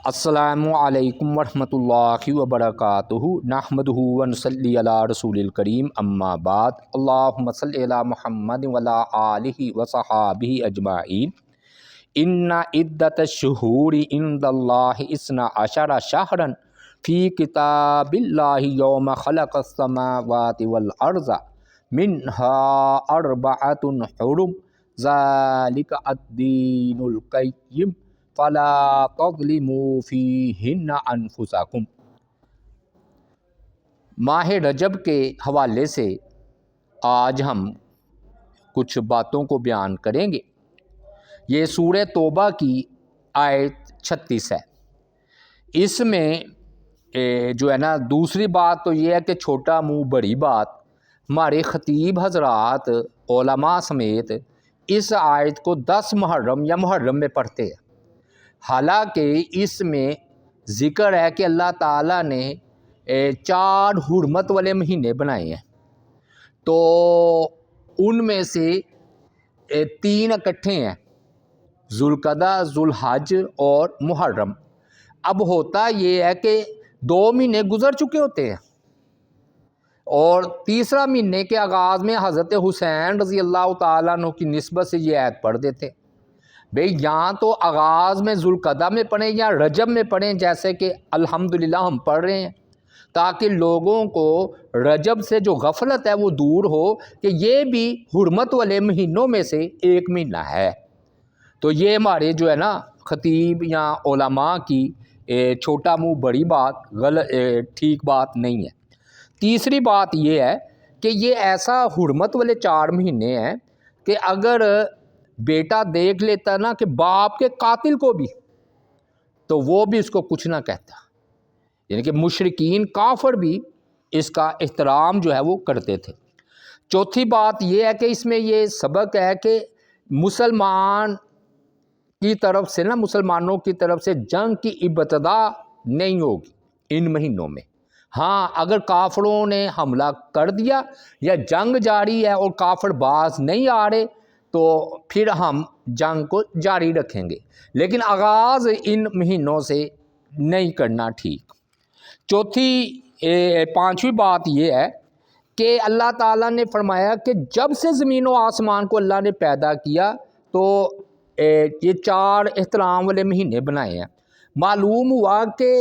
السلام علیکم ورحمۃ اللہ وبرکاتہ نحمدہ ونصلی علی رسول الکریم اما بعد اللہم صلی علی محمد وعلی آلہ وصحابہ اجمعین ان عدۃ الشہور عند اللہ اثنا عشر شہرا فی کتاب اللہ یوم خلق السماوات والارض منہا اربعۃ حرم ذالک الدین القیم فلا تظلموا فیہن انفسکم۔ ماہ رجب کے حوالے سے آج ہم کچھ باتوں کو بیان کریں گے۔ یہ سورہ توبہ کی آیت 36 ہے۔ اس میں جو ہے نا دوسری بات تو یہ ہے کہ چھوٹا منہ بڑی بات، ہمارے خطیب حضرات علماء سمیت اس آیت کو 10 محرم یا محرم میں پڑھتے ہیں، حالانکہ اس میں ذکر ہے کہ اللہ تعالیٰ نے 4 حرمت والے مہینے بنائے ہیں، تو ان میں سے 3 اکٹھے ہیں، ذوالقعدہ، ذوالحج اور محرم۔ اب ہوتا یہ ہے کہ 2 مہینے گزر چکے ہوتے ہیں اور تیسرا مہینے کے آغاز میں حضرت حسین رضی اللہ تعالیٰ عنہ کی نسبت سے یہ آیت پڑھ دیتے ہیں۔ بھئی یہاں تو آغاز میں ذوالقعدہ میں پڑھیں یا رجب میں پڑھیں، جیسے کہ الحمدللہ ہم پڑھ رہے ہیں، تاکہ لوگوں کو رجب سے جو غفلت ہے وہ دور ہو کہ یہ بھی حرمت والے مہینوں میں سے ایک مہینہ ہے۔ تو یہ ہمارے جو ہے نا خطیب یا علماء کی چھوٹا منہ بڑی بات ٹھیک بات نہیں ہے۔ تیسری بات یہ ہے کہ یہ ایسا حرمت والے 4 مہینے ہیں کہ اگر بیٹا دیکھ لیتا نا کہ باپ کے قاتل کو بھی، تو وہ بھی اس کو کچھ نہ کہتا، یعنی کہ مشرکین کافر بھی اس کا احترام جو ہے وہ کرتے تھے۔ چوتھی بات یہ ہے کہ اس میں یہ سبق ہے کہ مسلمان کی طرف سے مسلمانوں کی طرف سے جنگ کی ابتدا نہیں ہوگی ان مہینوں میں۔ ہاں اگر کافروں نے حملہ کر دیا یا جنگ جاری ہے اور کافر باز نہیں آ رہے تو پھر ہم جنگ کو جاری رکھیں گے، لیکن آغاز ان مہینوں سے نہیں کرنا ٹھیک۔ پانچویں بات یہ ہے کہ اللہ تعالیٰ نے فرمایا کہ جب سے زمین و آسمان کو اللہ نے پیدا کیا تو یہ 4 احترام والے مہینے بنائے ہیں۔ معلوم ہوا کہ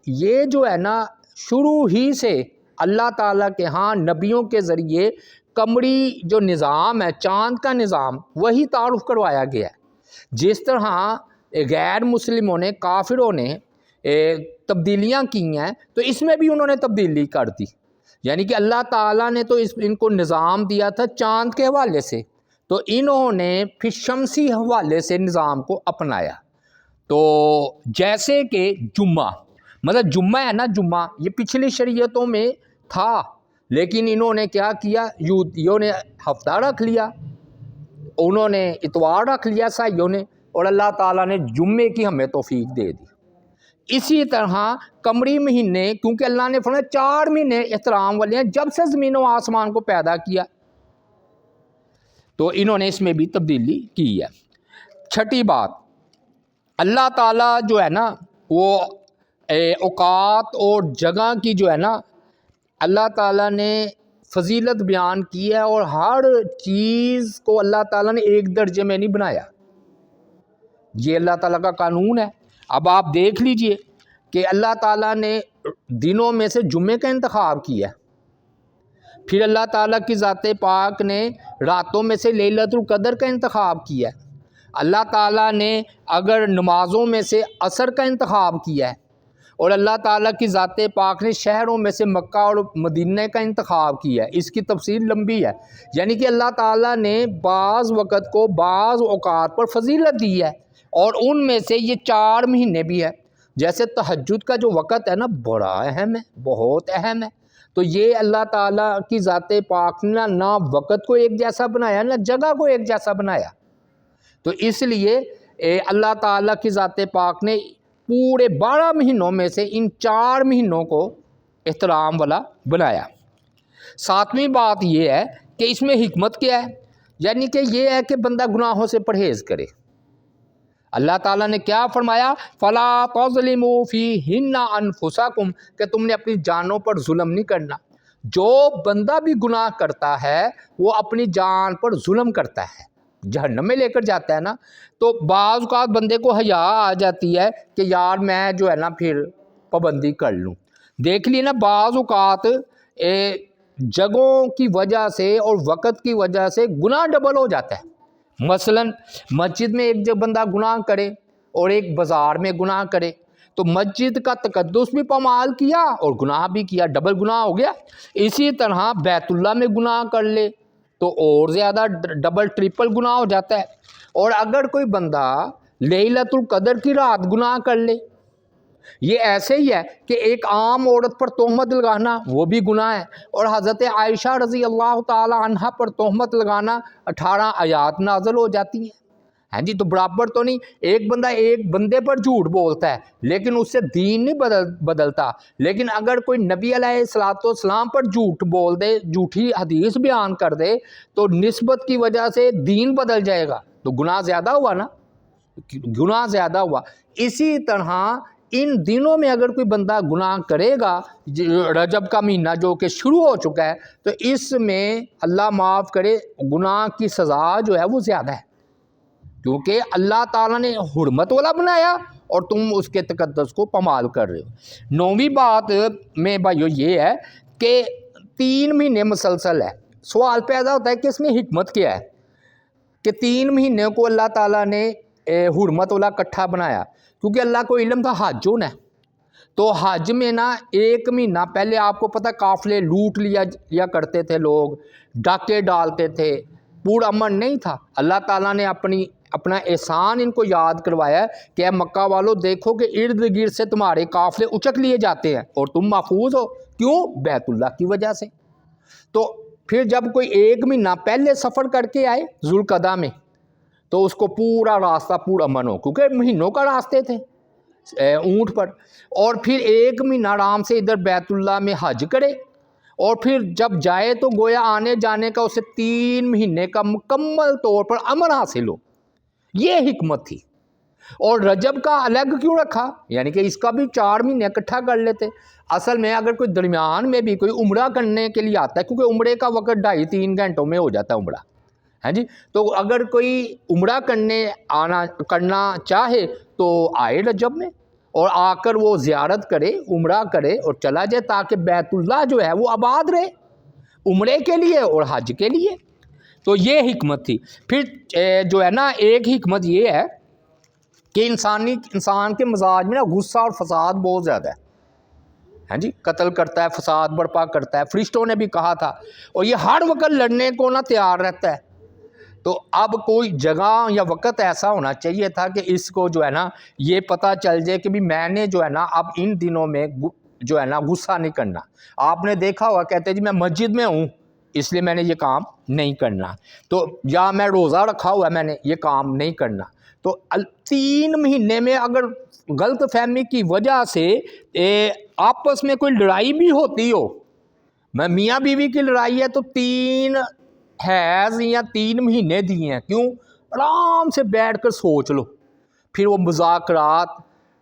یہ جو ہے نا شروع ہی سے اللہ تعالیٰ کے ہاں نبیوں کے ذریعے قمری جو نظام ہے، چاند کا نظام، وہی تعارف کروایا گیا ہے۔ جس طرح غیر مسلموں نے، کافروں نے تبدیلیاں کی ہیں تو اس میں بھی انہوں نے تبدیلی کر دی، یعنی کہ اللہ تعالیٰ نے تو ان کو نظام دیا تھا چاند کے حوالے سے، تو انہوں نے پھر شمسی حوالے سے نظام کو اپنایا۔ تو جیسے کہ جمعہ، مطلب جمعہ ہے نا، جمعہ یہ پچھلی شریعتوں میں تھا، لیکن انہوں نے کیا کیا، یہودیوں نے ہفتہ رکھ لیا، انہوں نے اتوار رکھ لیا عیسائیوں نے، اور اللہ تعالیٰ نے جمعے کی ہمیں توفیق دے دی۔ اسی طرح قمری مہینے، کیونکہ اللہ نے فرمایا 4 مہینے احترام والے ہیں جب سے زمین و آسمان کو پیدا کیا، تو انہوں نے اس میں بھی تبدیلی کی ہے۔ چھٹی بات، اللہ تعالیٰ جو ہے نا وہ اوقات اور جگہ کی جو ہے نا اللہ تعالیٰ نے فضیلت بیان کی ہے، اور ہر چیز کو اللہ تعالیٰ نے ایک درجے میں نہیں بنایا، یہ اللہ تعالیٰ کا قانون ہے۔ اب آپ دیکھ لیجئے کہ اللہ تعالیٰ نے دنوں میں سے جمعے کا انتخاب کیا، پھر اللہ تعالیٰ کی ذات پاک نے راتوں میں سے لیلۃ القدر کا انتخاب کیا، اللہ تعالیٰ نے اگر نمازوں میں سے عصر کا انتخاب کیا ہے، اور اللہ تعالیٰ کی ذات پاک نے شہروں میں سے مکہ اور مدینہ کا انتخاب کیا ہے۔ اس کی تفصیل لمبی ہے، یعنی کہ اللہ تعالیٰ نے بعض وقت کو بعض اوقات پر فضیلت دی ہے، اور ان میں سے یہ 4 مہینے بھی ہے۔ جیسے تہجد کا جو وقت ہے نا بڑا اہم ہے، بہت اہم ہے، تو یہ اللہ تعالیٰ کی ذات پاک نے نہ وقت کو ایک جیسا بنایا نہ جگہ کو ایک جیسا بنایا، تو اس لیے اللہ تعالیٰ کی ذات پاک نے پورے 12 مہینوں میں سے ان 4 مہینوں کو احترام والا بنایا۔ 7ویں بات یہ ہے کہ اس میں حکمت کیا ہے، یعنی کہ یہ ہے کہ بندہ گناہوں سے پرہیز کرے۔ اللہ تعالیٰ نے کیا فرمایا؟ فَلَا تَظْلِمُوا فِيهِنَّ أَنفُسَكُمْ کہ تم نے اپنی جانوں پر ظلم نہیں کرنا۔ جو بندہ بھی گناہ کرتا ہے وہ اپنی جان پر ظلم کرتا ہے، جہنم میں لے کر جاتا ہے نا۔ تو بعض اوقات بندے کو حیا آ جاتی ہے کہ یار میں جو ہے نا پھر پابندی کر لوں۔ دیکھ لی نا، بعض اوقات جگہوں کی وجہ سے اور وقت کی وجہ سے گناہ ڈبل ہو جاتا ہے۔ مثلا مسجد میں ایک جب بندہ گناہ کرے اور ایک بازار میں گناہ کرے تو مسجد کا تقدس بھی پامال کیا اور گناہ بھی کیا، ڈبل گناہ ہو گیا۔ اسی طرح بیت اللہ میں گناہ کر لے تو اور زیادہ ڈبل ٹرپل گناہ ہو جاتا ہے۔ اور اگر کوئی بندہ لیلۃ القدر کی رات گناہ کر لے، یہ ایسے ہی ہے کہ ایک عام عورت پر تہمت لگانا وہ بھی گناہ ہے، اور حضرت عائشہ رضی اللہ تعالی عنہا پر تہمت لگانا 18 آیات نازل ہو جاتی ہیں۔ ہاں جی، تو برابر تو نہیں، ایک بندہ ایک بندے پر جھوٹ بولتا ہے لیکن اس سے دین نہیں بدلتا، لیکن اگر کوئی نبی علیہ السلام پر جھوٹ بول دے، جھوٹی حدیث بیان کر دے تو نسبت کی وجہ سے دین بدل جائے گا، تو گناہ زیادہ ہوا نا، گناہ زیادہ ہوا۔ اسی طرح ان دنوں میں اگر کوئی بندہ گناہ کرے گا، رجب کا مہینہ جو کہ شروع ہو چکا ہے، تو اس میں اللہ معاف کرے گناہ کی سزا جو ہے وہ زیادہ ہے، کیونکہ اللہ تعالیٰ نے حرمت والا بنایا اور تم اس کے تقدس کو پامال کر رہے ہو۔ 9ویں بات میں بھائیو یہ ہے کہ 3 مہینے مسلسل ہے۔ سوال پیدا ہوتا ہے کہ اس میں حکمت کیا ہے کہ 3 مہینے کو اللہ تعالیٰ نے حرمت والا کٹھا بنایا؟ کیونکہ اللہ کو علم تھا حج ہونا ہے، تو حج میں نا 1 مہینہ پہلے آپ کو پتہ قافلے لوٹ لیا کرتے تھے، لوگ ڈاکے ڈالتے تھے، پورا امن نہیں تھا۔ اللہ تعالیٰ نے اپنا احسان ان کو یاد کروایا کہ اے مکہ والو دیکھو کہ ارد گرد سے تمہارے قافلے اچک لیے جاتے ہیں اور تم محفوظ ہو، کیوں؟ بیت اللہ کی وجہ سے۔ تو پھر جب کوئی 1 مہینہ پہلے سفر کر کے آئے ذوالقعدہ میں تو اس کو پورا راستہ پورا امن ہو، کیونکہ مہینوں کا راستے تھے اونٹ پر، اور پھر 1 مہینہ آرام سے ادھر بیت اللہ میں حج کرے، اور پھر جب جائے تو گویا آنے جانے کا اسے 3 مہینے کا مکمل طور پر امن حاصل ہو۔ یہ حکمت تھی۔ اور رجب کا الگ کیوں رکھا؟ یعنی کہ اس کا بھی 4 مہینے اکٹھا کر لیتے۔ اصل میں اگر کوئی درمیان میں بھی کوئی عمرہ کرنے کے لیے آتا ہے، کیونکہ عمرے کا وقت 2.5-3 گھنٹوں میں ہو جاتا ہے عمرہ، ہاں جی، تو اگر کوئی عمرہ کرنا چاہے تو آئے رجب میں اور آ کر وہ زیارت کرے، عمرہ کرے اور چلا جائے، تاکہ بیت اللہ جو ہے وہ آباد رہے عمرے کے لیے اور حج کے لیے۔ تو یہ حکمت تھی۔ پھر جو ہے نا ایک حکمت یہ ہے کہ انسان کے مزاج میں نا غصہ اور فساد بہت زیادہ ہے، ہاں جی، قتل کرتا ہے، فساد برپا کرتا ہے، فرشتوں نے بھی کہا تھا، اور یہ ہر وقت لڑنے کو نہ تیار رہتا ہے۔ تو اب کوئی جگہ یا وقت ایسا ہونا چاہیے تھا کہ اس کو جو ہے نا یہ پتہ چل جائے کہ بھی میں نے جو ہے نا اب ان دنوں میں جو ہے نا غصہ نہیں کرنا۔ آپ نے دیکھا ہوا کہتے جی میں مسجد میں ہوں اس لیے میں نے یہ کام نہیں کرنا، تو یا میں روزہ رکھا ہوا ہے میں نے یہ کام نہیں کرنا۔ تو 3 مہینے میں اگر غلط فہمی کی وجہ سے آپس میں کوئی لڑائی بھی ہوتی ہو، میں میاں بیوی کی لڑائی ہے تو 3 حیض یا 3 مہینے دیے ہیں، کیوں؟ آرام سے بیٹھ کر سوچ لو، پھر وہ مذاکرات،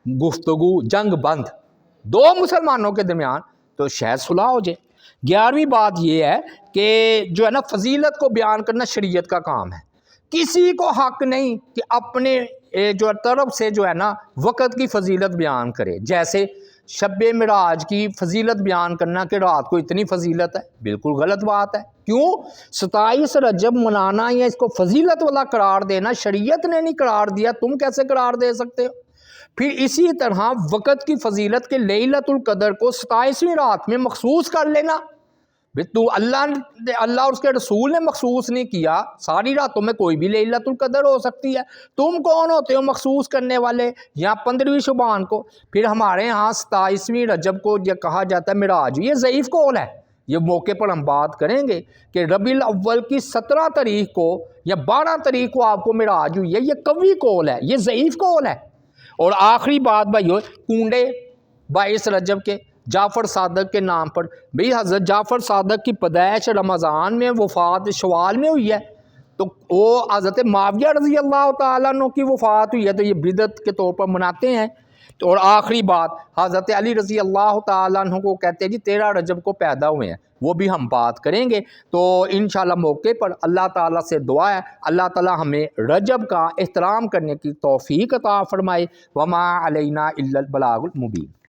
گفتگو، جنگ بند 2 مسلمانوں کے درمیان، تو شاید صلح ہو جائے۔ 11ویں بات یہ ہے کہ جو ہے نا فضیلت کو بیان کرنا شریعت کا کام ہے۔ کسی کو حق نہیں کہ اپنے جو طرف سے جو ہے نا وقت کی فضیلت بیان کرے، جیسے شب معراج کی فضیلت بیان کرنا کہ رات کو اتنی فضیلت ہے، بالکل غلط بات ہے۔ کیوں؟ 27 رجب منانا یا اس کو فضیلت والا قرار دینا شریعت نے نہیں قرار دیا، تم کیسے قرار دے سکتے ہو؟ پھر اسی طرح وقت کی فضیلت کے لیلۃ القدر کو 27ویں رات میں مخصوص کر لینا، تو اللہ اور اس کے رسول نے مخصوص نہیں کیا، ساری راتوں میں کوئی بھی لیلۃ القدر ہو سکتی ہے، تم کون ہوتے ہو مخصوص کرنے والے؟ یا 15ویں شعبان کو، پھر ہمارے ہاں 27ویں رجب کو یہ کہا جاتا ہے معراج، یہ ضعیف قول ہے۔ یہ موقع پر ہم بات کریں گے کہ ربیع الاول کی 17 تاریخ کو یا 12 تاریخ کو آپ کو معراج ہوئی ہے، یہ قوی قول ہے، یہ ضعیف قول ہے۔ اور آخری بات بھائیو، کنڈے 22 رجب کے جعفر صادق کے نام پر، بھئی حضرت جعفر صادق کی پیدائش رمضان میں، وفات شوال میں ہوئی ہے، تو وہ حضرت معاویہ رضی اللہ تعالیٰ عنہ کی وفات ہوئی ہے تو یہ بدعت کے طور پر مناتے ہیں۔ اور آخری بات، حضرت علی رضی اللہ تعالیٰ عنہ کو کہتے ہیں جی 13 رجب کو پیدا ہوئے ہیں، وہ بھی ہم بات کریں گے۔ تو انشاءاللہ موقع پر اللہ تعالیٰ سے دعا ہے اللہ تعالیٰ ہمیں رجب کا احترام کرنے کی توفیق عطا فرمائے۔ وما علینا الا البلاغ المبین۔